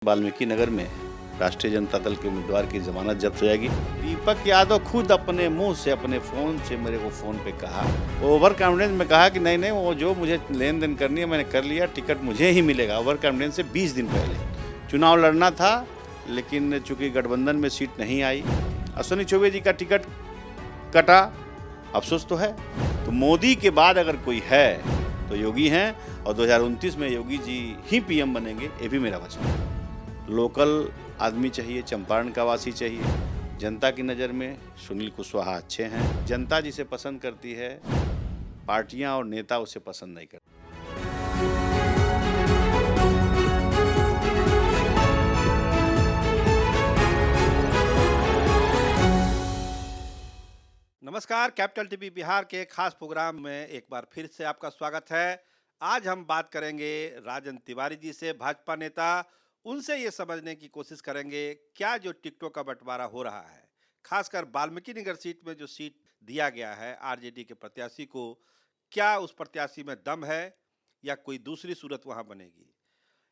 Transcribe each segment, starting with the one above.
वाल्मीकि नगर में राष्ट्रीय जनता दल के उम्मीदवार की जमानत जब्त हो जाएगी। दीपक यादव खुद अपने मुंह से अपने फ़ोन से मेरे को फ़ोन पे कहा, ओवर कॉन्फिडेंस में कहा कि नहीं नहीं वो जो मुझे लेन देन करनी है मैंने कर लिया, टिकट मुझे ही मिलेगा। ओवर कॉन्फिडेंस से 20 दिन पहले चुनाव लड़ना था, लेकिन चूंकि गठबंधन में सीट नहीं आई, अश्विनी चौबे जी का टिकट कटा, अफसोस तो है। तो मोदी के बाद अगर कोई है तो योगी हैं, और 2029 में योगी जी ही पीएम बनेंगे, ये भी मेरा वचन है। लोकल आदमी चाहिए, चंपारण का वासी चाहिए। जनता की नज़र में सुनील कुशवाहा अच्छे हैं, जनता जिसे पसंद करती है, पार्टियां और नेता उसे पसंद नहीं करते। नमस्कार, कैपिटल टीवी बिहार के खास प्रोग्राम में एक बार फिर से आपका स्वागत है। आज हम बात करेंगे राजन तिवारी जी से, भाजपा नेता। उनसे ये समझने की कोशिश करेंगे क्या जो टिकटों का बंटवारा हो रहा है, खासकर वाल्मीकि नगर सीट में जो सीट दिया गया है आरजेडी के प्रत्याशी को, क्या उस प्रत्याशी में दम है या कोई दूसरी सूरत वहां बनेगी।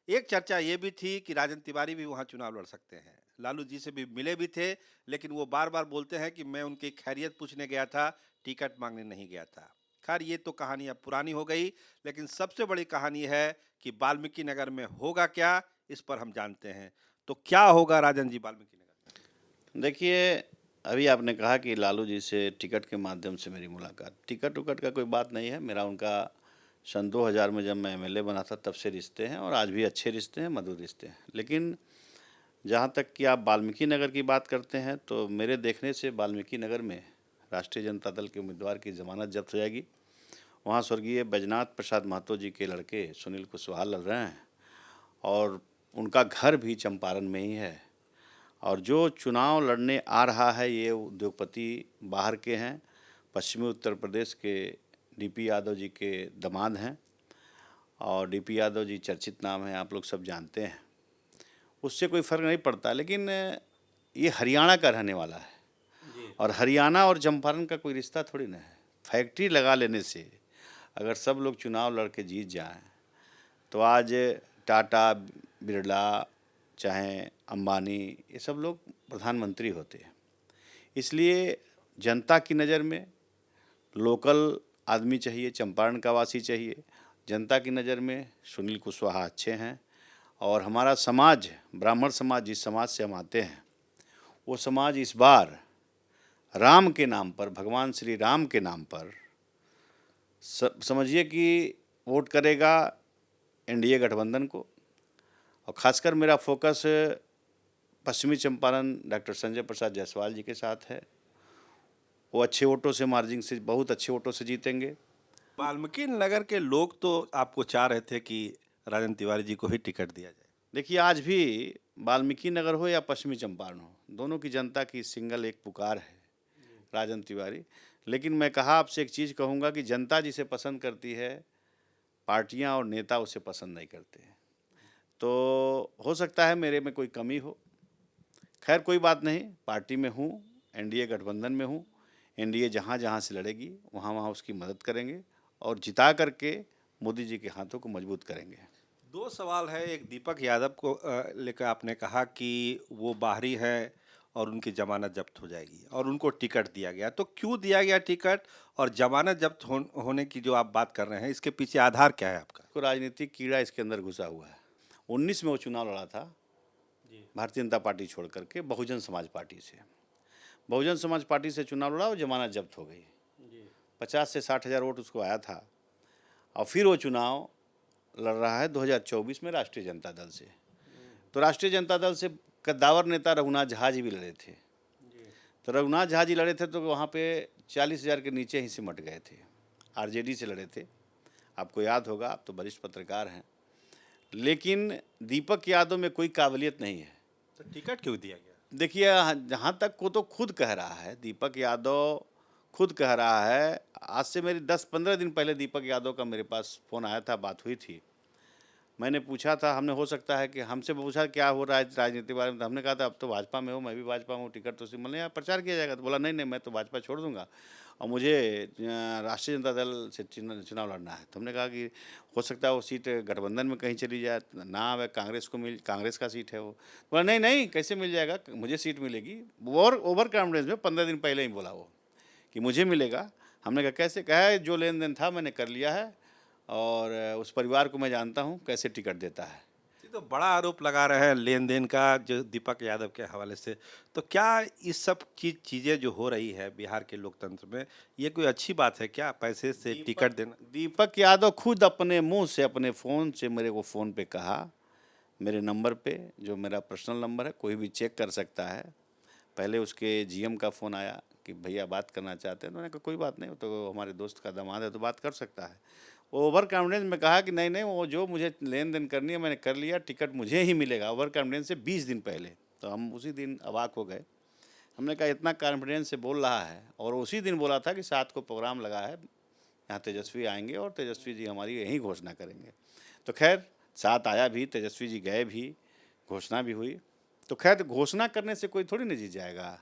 एक चर्चा ये भी थी कि राजन तिवारी भी वहां चुनाव लड़ सकते हैं। लालू जी से भी मिले भी थे, लेकिन वो बार बार बोलते हैं कि मैं उनकी खैरियत पूछने गया था, टिकट मांगने नहीं गया था। खैर, ये तो कहानी अब पुरानी हो गई, लेकिन सबसे बड़ी कहानी है कि वाल्मीकि नगर में होगा क्या, इस पर हम जानते हैं। तो क्या होगा राजन जी वाल्मीकि नगर में? देखिए, अभी आपने कहा कि लालू जी से टिकट के माध्यम से मेरी मुलाकात, टिकट उकट का कोई बात नहीं है। मेरा उनका सन 2000 में जब मैं एमएलए बना था तब से रिश्ते हैं, और आज भी अच्छे रिश्ते हैं, मधुर रिश्ते हैं। लेकिन जहाँ तक कि आप वाल्मीकि नगर की बात करते हैं, तो मेरे देखने से वाल्मीकि नगर में राष्ट्रीय जनता दल के उम्मीदवार की ज़मानत जब्त हो जाएगी। वहाँ स्वर्गीय बैजनाथ प्रसाद महतो जी के लड़के सुनील कुशवाहा लड़ रहे हैं, और उनका घर भी चंपारण में ही है। और जो चुनाव लड़ने आ रहा है ये उद्योगपति बाहर के हैं, पश्चिमी उत्तर प्रदेश के डीपी यादव जी के दामाद हैं, और डीपी यादव जी चर्चित नाम है, आप लोग सब जानते हैं। उससे कोई फ़र्क नहीं पड़ता, लेकिन ये हरियाणा का रहने वाला है, और हरियाणा और चंपारण का कोई रिश्ता थोड़ी ना है। फैक्ट्री लगा लेने से अगर सब लोग चुनाव लड़ के जीत जाएं, तो आज टाटा, बिरला, चाहे अंबानी, ये सब लोग प्रधानमंत्री होते हैं। इसलिए जनता की नज़र में लोकल आदमी चाहिए, चंपारण का वासी चाहिए। जनता की नज़र में सुनील कुशवाहा अच्छे हैं, और हमारा समाज, ब्राह्मण समाज, जिस समाज से हम आते हैं, वो समाज इस बार राम के नाम पर, भगवान श्री राम के नाम पर समझिए कि वोट करेगा एनडीए गठबंधन को। और ख़ासकर मेरा फोकस पश्चिमी चंपारण डॉक्टर संजय प्रसाद जायसवाल जी के साथ है। वो अच्छे वोटों से, मार्जिन से, बहुत अच्छे वोटों से जीतेंगे। वाल्मीकि नगर के लोग तो आपको चाह रहे थे कि राजन तिवारी जी को ही टिकट दिया जाए। देखिए, आज भी वाल्मीकि नगर हो या पश्चिमी चंपारण हो, दोनों की जनता की सिंगल एक पुकार है, राजन तिवारी। लेकिन मैं आपसे एक चीज़ कहूँगा कि जनता जिसे पसंद करती है, पार्टियां और नेता उसे पसंद नहीं करते हैं। तो हो सकता है मेरे में कोई कमी हो। खैर, कोई बात नहीं, पार्टी में हूँ, एनडीए गठबंधन में हूँ। एनडीए जहाँ जहाँ से लड़ेगी वहाँ वहाँ उसकी मदद करेंगे, और जिता करके मोदी जी के हाथों को मजबूत करेंगे। दो सवाल है। एक, दीपक यादव को लेकर आपने कहा कि वो बाहरी हैं और उनकी जमानत जब्त हो जाएगी और उनको टिकट दिया गया, तो क्यों दिया गया टिकट, और जमानत जब्त होने की जो आप बात कर रहे हैं, इसके पीछे आधार क्या है आपका? तो राजनीतिक कीड़ा इसके अंदर घुसा हुआ है। 19 में वो चुनाव लड़ा था भारतीय जनता पार्टी छोड़ करके बहुजन समाज पार्टी से। बहुजन समाज पार्टी से चुनाव लड़ा और जमानत जब्त हो गई। 50 से 60 हज़ार वोट उसको आया था, और फिर वो चुनाव लड़ रहा है 2024 में राष्ट्रीय जनता दल से। तो राष्ट्रीय जनता दल से कद्दावर नेता रघुनाथ झा जी भी लड़े थे। तो रघुनाथ झा जी लड़े थे तो वहाँ पे 40 हज़ार के नीचे ही सिमट गए थे। आरजेडी से लड़े थे, आपको याद होगा, आप तो वरिष्ठ पत्रकार हैं। लेकिन दीपक यादव में कोई काबिलियत नहीं है, तो टिकट क्यों दिया गया? देखिए, जहाँ तक को तो खुद कह रहा है, दीपक यादव खुद कह रहा है। आज से मेरी 10-15 दिन पहले दीपक यादव का मेरे पास फ़ोन आया था, बात हुई थी। मैंने पूछा था, हमने हो सकता है कि हमसे पूछा क्या हो रहा है राजनीति के बारे में, तो हमने कहा था अब तो भाजपा में हो, मैं भी भाजपा में हूँ, टिकट तो सिर्फ मतलब यहाँ प्रचार किया जाएगा। तो बोला नहीं नहीं, मैं तो भाजपा छोड़ दूंगा और मुझे राष्ट्रीय जनता दल से चुनाव लड़ना है। तो हमने कहा कि हो सकता है वो सीट गठबंधन में कहीं चली जाए, ना आवे, कांग्रेस का सीट है वो। बोला नहीं नहीं, कैसे मिल जाएगा, मुझे सीट मिलेगी। और ओवर कॉन्फिडेंस में 15 दिन पहले ही बोला वो कि मुझे मिलेगा। हमने कहा कैसे, कहा है जो लेन देन था मैंने कर लिया है और उस परिवार को मैं जानता हूँ कैसे टिकट देता है। ये तो बड़ा आरोप लगा रहे हैं लेन देन का, जो दीपक यादव के हवाले से। तो क्या इस सब की चीजें जो हो रही है बिहार के लोकतंत्र में, ये कोई अच्छी बात है क्या, पैसे से टिकट देना? दीपक यादव खुद अपने मुंह से अपने फ़ोन से मेरे को फ़ोन पे कहा, मेरे नंबर पे, जो मेरा पर्सनल नंबर है, कोई भी चेक कर सकता है। पहले उसके जीएम का फ़ोन आया कि भैया बात करना चाहते हैं, तो मैंने कहा कोई बात नहीं, वो तो हमारे दोस्त का दामाद है तो बात कर सकता है। वो ओवर कॉन्फिडेंस में कहा कि नहीं नहीं, वो जो मुझे लेन देन करनी है मैंने कर लिया, टिकट मुझे ही मिलेगा, ओवर कॉन्फिडेंस से 20 दिन पहले। तो हम उसी दिन अवाक हो गए। हमने कहा इतना कॉन्फिडेंस से बोल रहा है, और उसी दिन बोला था कि 7 को प्रोग्राम लगा है, यहाँ तेजस्वी आएंगे और तेजस्वी जी हमारी यही घोषणा करेंगे। तो खैर 7 आया भी, तेजस्वी जी गए भी, घोषणा भी हुई। तो खैर घोषणा करने से कोई थोड़ी ना जीत जाएगा।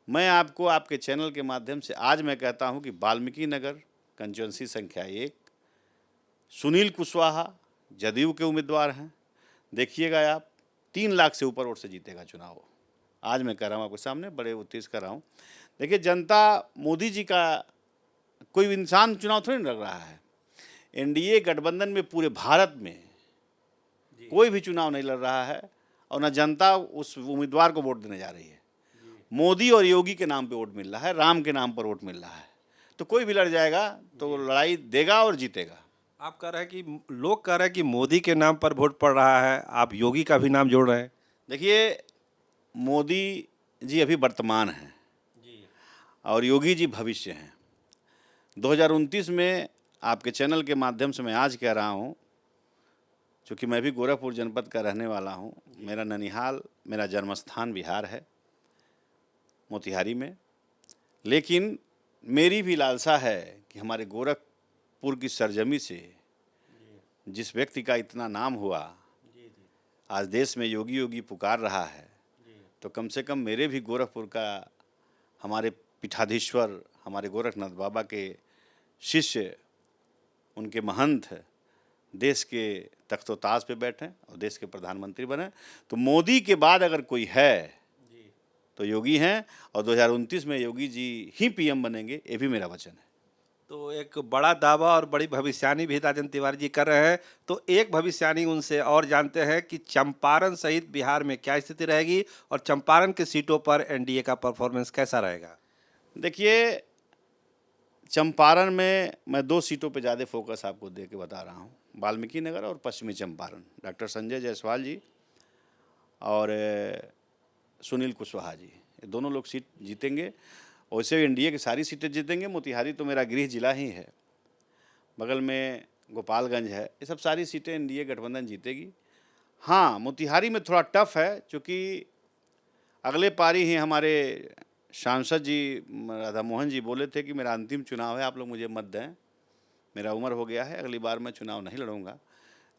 मैं आपको आपके चैनल के माध्यम से आज मैं कहता हूँ कि वाल्मीकि नगर कंस्टिट्यूंसी संख्या 1 सुनील कुशवाहा जदयू के उम्मीदवार हैं। देखिएगा आप, 3 लाख से ऊपर वोट से जीतेगा चुनाव। आज मैं कह रहा हूँ आपके सामने, बड़े उत्तेज कर रहा हूँ। देखिए जनता मोदी जी का, कोई इंसान चुनाव थोड़ी ना लड़ रहा है। एनडीए गठबंधन में पूरे भारत में कोई भी चुनाव नहीं लड़ रहा है, और न जनता उस उम्मीदवार को वोट देने जा रही है। मोदी और योगी के नाम पे वोट मिल रहा है, राम के नाम पर वोट मिल रहा है। तो कोई भी लड़ जाएगा तो लड़ाई देगा और जीतेगा। आप कह रहे हैं कि लोग कह रहे हैं कि मोदी के नाम पर वोट पड़ रहा है, आप योगी का भी नाम जोड़ रहे हैं। देखिए मोदी जी अभी वर्तमान हैं और योगी जी भविष्य हैं। 2029 में आपके चैनल के माध्यम से मैं आज कह रहा हूँ, चूँकि मैं भी गोरखपुर जनपद का रहने वाला हूँ, मेरा ननिहाल, मेरा जन्मस्थान बिहार है, मोतिहारी में। लेकिन मेरी भी लालसा है कि हमारे गोरखपुर की सरजमी से जिस व्यक्ति का इतना नाम हुआ, आज देश में योगी योगी पुकार रहा है, तो कम से कम मेरे भी गोरखपुर का, हमारे पीठाधीश्वर, हमारे गोरखनाथ बाबा के शिष्य, उनके महंत देश के तख्तो-ताज पे बैठे और देश के प्रधानमंत्री बने। तो मोदी के बाद अगर कोई है तो योगी हैं, और 2029 में योगी जी ही पीएम बनेंगे, ये भी मेरा वचन है। तो एक बड़ा दावा और बड़ी भविष्यवाणी भी राजन तिवारी जी कर रहे हैं। तो एक भविष्यवाणी उनसे और जानते हैं कि चंपारण सहित बिहार में क्या स्थिति रहेगी और चंपारण की सीटों पर एनडीए का परफॉर्मेंस कैसा रहेगा? देखिए चंपारण में मैं 2 सीटों पे ज़्यादा फोकस आपको दे के बता रहा हूँ, वाल्मीकि नगर और पश्चिमी चंपारण। डॉक्टर संजय जायसवाल जी और सुनील कुशवाहा जी, ये दोनों लोग सीट जीतेंगे। वैसे एनडीए की सारी सीटें जीतेंगे। मोतिहारी तो मेरा गृह जिला ही है, बगल में गोपालगंज है, ये सब सारी सीटें एनडीए गठबंधन जीतेगी। हाँ, मोतिहारी में थोड़ा टफ है, क्योंकि अगले पारी ही हमारे सांसद जी राधा मोहन जी बोले थे कि मेरा अंतिम चुनाव है, आप लोग मुझे मत दें, मेरा उम्र हो गया है, अगली बार मैं चुनाव नहीं लड़ूंगा।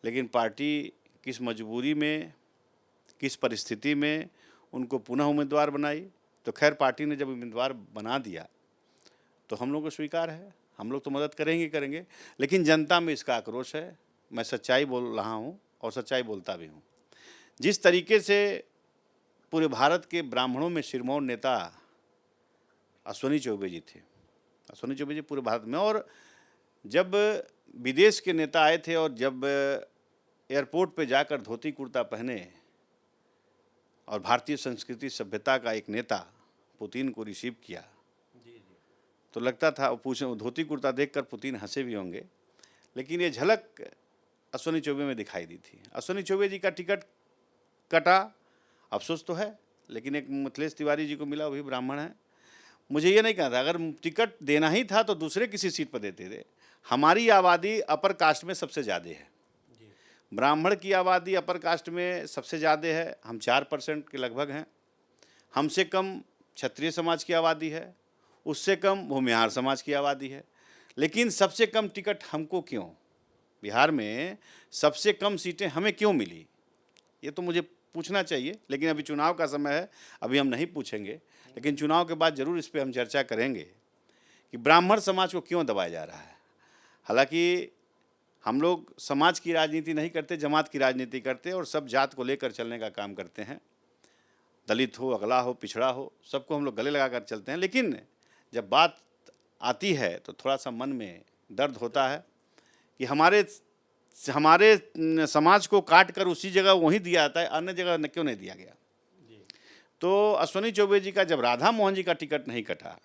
लेकिन पार्टी किस मजबूरी में, किस परिस्थिति में उनको पुनः उम्मीदवार बनाई, तो खैर पार्टी ने जब उम्मीदवार बना दिया तो हम लोग को स्वीकार है, हम लोग तो मदद करेंगे करेंगे। लेकिन जनता में इसका आक्रोश है, मैं सच्चाई बोल रहा हूँ और सच्चाई बोलता भी हूँ। जिस तरीके से पूरे भारत के ब्राह्मणों में सिरमौर नेता अश्विनी चौबे जी थे, अश्विनी चौबे जी पूरे भारत में, और जब विदेश के नेता आए थे और जब एयरपोर्ट पे जाकर धोती कुर्ता पहने और भारतीय संस्कृति सभ्यता का एक नेता पुतिन को रिसीव किया, तो लगता था, पूछे धोती कुर्ता देखकर पुतिन हंसे भी होंगे। लेकिन ये झलक अश्विनी चौबे में दिखाई दी थी। अश्विनी चौबे जी का टिकट कटा, अफसोस तो है, लेकिन एक मिथिलेश तिवारी जी को मिला, वो भी ब्राह्मण है। मुझे ये नहीं कहना था, अगर टिकट देना ही था तो दूसरे किसी सीट पर देते थे। हमारी आबादी अपर कास्ट में सबसे ज़्यादा है, ब्राह्मण की आबादी अपर कास्ट में सबसे ज़्यादा है, हम 4% के लगभग हैं। हमसे कम क्षत्रिय समाज की आबादी है, उससे कम भूमिहार समाज की आबादी है। लेकिन सबसे कम टिकट हमको क्यों? बिहार में सबसे कम सीटें हमें क्यों मिली, ये तो मुझे पूछना चाहिए। लेकिन अभी चुनाव का समय है, अभी हम नहीं पूछेंगे, लेकिन चुनाव के बाद ज़रूर इस पर हम चर्चा करेंगे कि ब्राह्मण समाज को क्यों दबाया जा रहा है। हालांकि हम लोग समाज की राजनीति नहीं करते, जमात की राजनीति करते और सब जात को लेकर चलने का काम करते हैं। दलित हो, अगला हो, पिछड़ा हो, सबको हम लोग गले लगा कर चलते हैं। लेकिन जब बात आती है तो थोड़ा सा मन में दर्द होता है कि हमारे समाज को काट कर उसी जगह वहीं दिया जाता है, अन्य जगह क्यों नहीं दिया गया। तो अश्विनी चौबे जी का जब राधा मोहन जी का टिकट नहीं कटा,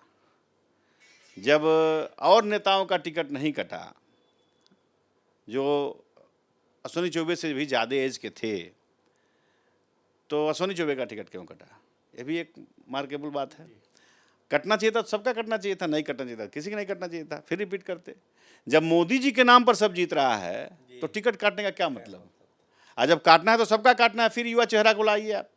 जब और नेताओं का टिकट नहीं कटा जो अश्विनी चौबे से भी ज़्यादा एज के थे, तो अश्विनी चौबे का टिकट क्यों कटा, ये भी एक मार्केबल बात है। कटना चाहिए था, सबका कटना चाहिए था, नहीं कटना चाहिए था, किसी का नहीं कटना चाहिए था। फिर रिपीट करते, जब मोदी जी के नाम पर सब जीत रहा है तो टिकट काटने का क्या मतलब। और जब काटना है तो सबका काटना है, फिर युवा चेहरा को लाइए आप।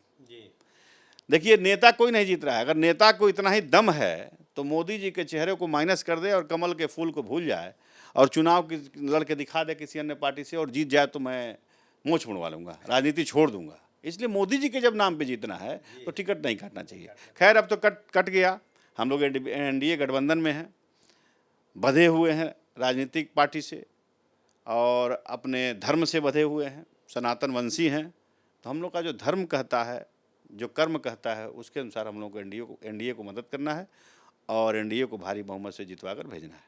देखिए, नेता कोई नहीं जीत रहा है। अगर नेता को इतना ही दम है तो मोदी जी के चेहरे को माइनस कर दे और कमल के फूल को भूल जाए और चुनाव की लड़के दिखा दे किसी अन्य पार्टी से और जीत जाए तो मैं मोछ मुड़वा लूँगा, राजनीति छोड़ दूंगा। इसलिए मोदी जी के जब नाम पे जीतना है तो टिकट नहीं काटना चाहिए। खैर, अब तो कट गया। हम लोग एनडीए गठबंधन में हैं, बंधे हुए हैं राजनीतिक पार्टी से और अपने धर्म से बंधे हुए हैं, सनातन वंशी हैं। तो हम लोग का जो धर्म कहता है, जो कर्म कहता है, उसके अनुसार हम लोग को एनडीए को मदद करना है और एनडीए को भारी बहुमत से जितवा कर भेजना है।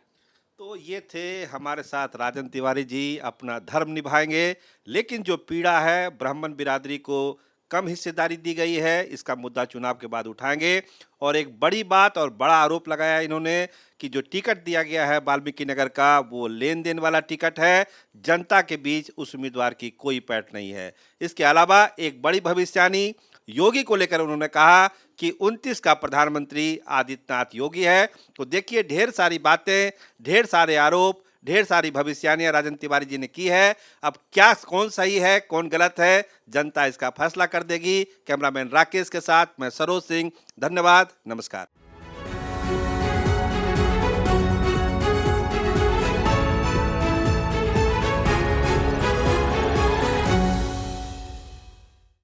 तो ये थे हमारे साथ राजन तिवारी जी, अपना धर्म निभाएंगे, लेकिन जो पीड़ा है ब्राह्मण बिरादरी को कम हिस्सेदारी दी गई है, इसका मुद्दा चुनाव के बाद उठाएंगे। और एक बड़ी बात और बड़ा आरोप लगाया इन्होंने कि जो टिकट दिया गया है वाल्मीकि नगर का, वो लेन देन वाला टिकट है, जनता के बीच उस उम्मीदवार की कोई पैठ नहीं है। इसके अलावा एक बड़ी भविष्यवाणी योगी को लेकर उन्होंने कहा कि 29 का प्रधानमंत्री आदित्यनाथ योगी है। तो देखिए, ढेर सारी बातें, ढेर सारे आरोप, ढेर सारी भविष्यवाणियां राजन तिवारी जी ने की है। अब क्या, कौन सही है, कौन गलत है, जनता इसका फैसला कर देगी। कैमरामैन राकेश के साथ मैं सरोज सिंह, धन्यवाद, नमस्कार।